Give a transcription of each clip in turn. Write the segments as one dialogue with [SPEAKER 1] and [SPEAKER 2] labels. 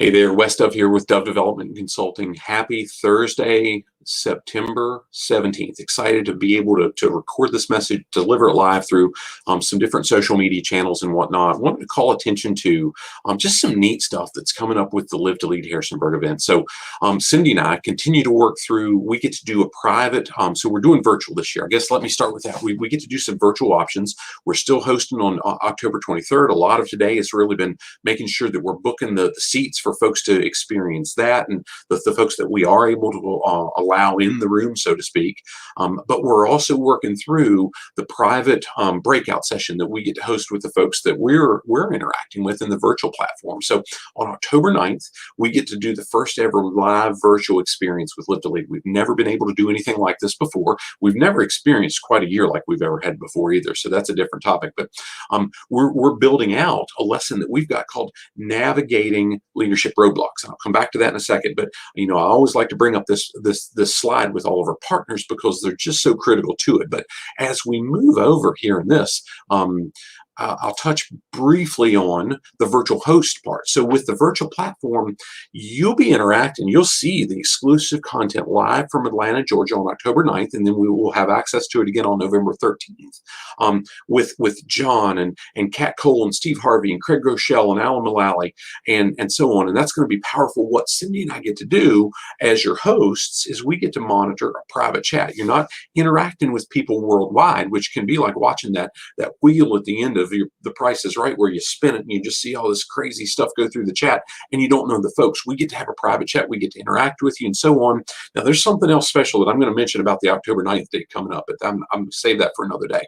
[SPEAKER 1] Hey there, West Dove here with Dove Development Consulting. Happy Thursday, September 17th. Excited to be able to record this message, deliver it live through some different social media channels and whatnot. I wanted to call attention to just some neat stuff that's coming up with the Live to Lead Harrisonburg event. So Cindy and I continue to work through, we get to do a private, so we're doing virtual this year. I guess let me start with that. We get to do some virtual options. We're still hosting on October 23rd. A lot of today has really been making sure that we're booking the seats for folks to experience that, and the folks that we are able to allow in the room, so to speak. But we're also working through the private breakout session that we get to host with the folks that we're interacting with in the virtual platform. So on October 9th, we get to do the first ever live virtual experience with Live to Lead. We've never been able to do anything like this before. We've never experienced quite a year like we've ever had before either. So that's a different topic. But we're building out a lesson that we've got called Navigating Leadership Roadblocks. And I'll come back to that in a second. But I always like to bring up this slide with all of our partners because they're just so critical to it. But as we move over here in this, I'll touch briefly on the virtual host part. So with the virtual platform, you'll be interacting. You'll see the exclusive content live from Atlanta, Georgia on October 9th, and then we will have access to it again on November 13th with John and Kat Cole and Steve Harvey and Craig Groeschel and Alan Mullally and so on. And that's going to be powerful. What Cindy and I get to do as your hosts is we get to monitor a private chat. You're not interacting with people worldwide, which can be like watching that wheel at the end of The Price is Right, where you spin it and you just see all this crazy stuff go through the chat and you don't know the folks. We get to have a private chat, we get to interact with you and so on. Now there's something else special that I'm going to mention about the October 9th date coming up, but I'm going to save that for another day.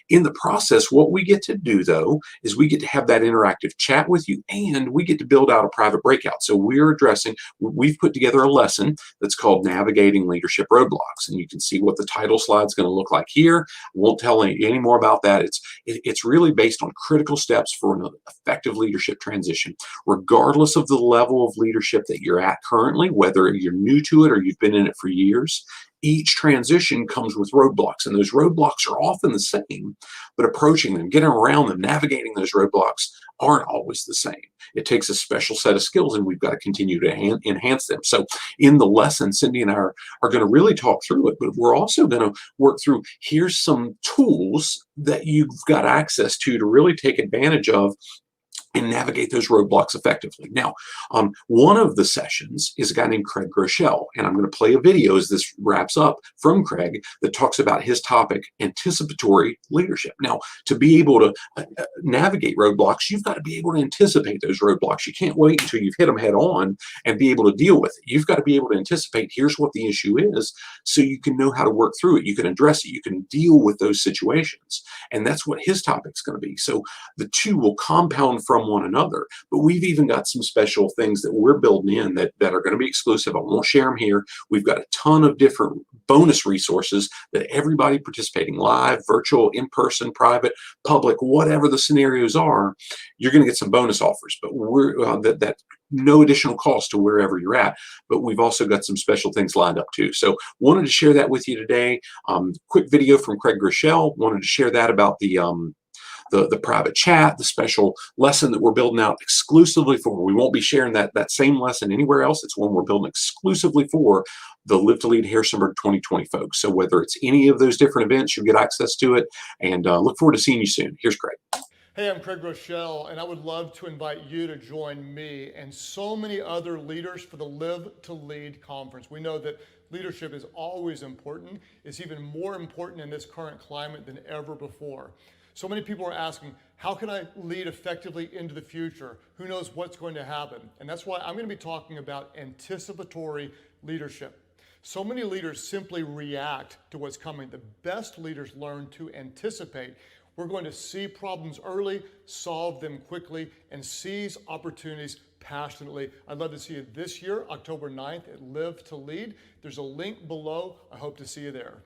[SPEAKER 1] In the process, what we get to do though is we get to have that interactive chat with you, and we get to build out a private breakout. So we've put together a lesson that's called Navigating Leadership Roadblocks, and you can see what the title slide is going to look like here. I won't tell any more about that. It's really based on critical steps for an effective leadership transition, regardless of the level of leadership that you're at currently, whether you're new to it or you've been in it for years. Each transition comes with roadblocks, and those roadblocks are often the same, but approaching them, getting around them, navigating those roadblocks aren't always the same. It takes a special set of skills, and we've got to continue to enhance them. So in the lesson, Cindy and I are going to really talk through it, but we're also going to work through, here's some tools that you've got access to really take advantage of and navigate those roadblocks effectively. Now, one of the sessions is a guy named Craig Groeschel, and I'm going to play a video as this wraps up from Craig that talks about his topic, anticipatory leadership. Now, to be able to navigate roadblocks, you've got to be able to anticipate those roadblocks. You can't wait until you've hit them head on and be able to deal with it. You've got to be able to anticipate, here's what the issue is, so you can know how to work through it. You can address it. You can deal with those situations. And that's what his topic's going to be. So the two will compound from one another, but we've even got some special things that we're building in that are going to be exclusive. I won't share them here. We've got a ton of different bonus resources that everybody participating, live, virtual, in-person, private, public, whatever the scenarios are, you're going to get some bonus offers, but we're that no additional cost to wherever you're at. But we've also got some special things lined up too. So wanted to share that with you today. Quick video from Craig Groeschel. Wanted to share that about the private chat, the special lesson that we're building out exclusively for. We won't be sharing that same lesson anywhere else. It's one we're building exclusively for the Live to Lead Harrisonburg 2020 folks. So whether it's any of those different events, you'll get access to it, and look forward to seeing you soon. Here's Craig.
[SPEAKER 2] Hey, I'm Craig Groeschel, and I would love to invite you to join me and so many other leaders for the Live to Lead conference. We know that leadership is always important. It's even more important in this current climate than ever before. So many people are asking, how can I lead effectively into the future? Who knows what's going to happen? And that's why I'm going to be talking about anticipatory leadership. So many leaders simply react to what's coming. The best leaders learn to anticipate. We're going to see problems early, solve them quickly, and seize opportunities passionately. I'd love to see you this year, October 9th at Live to Lead. There's a link below. I hope to see you there.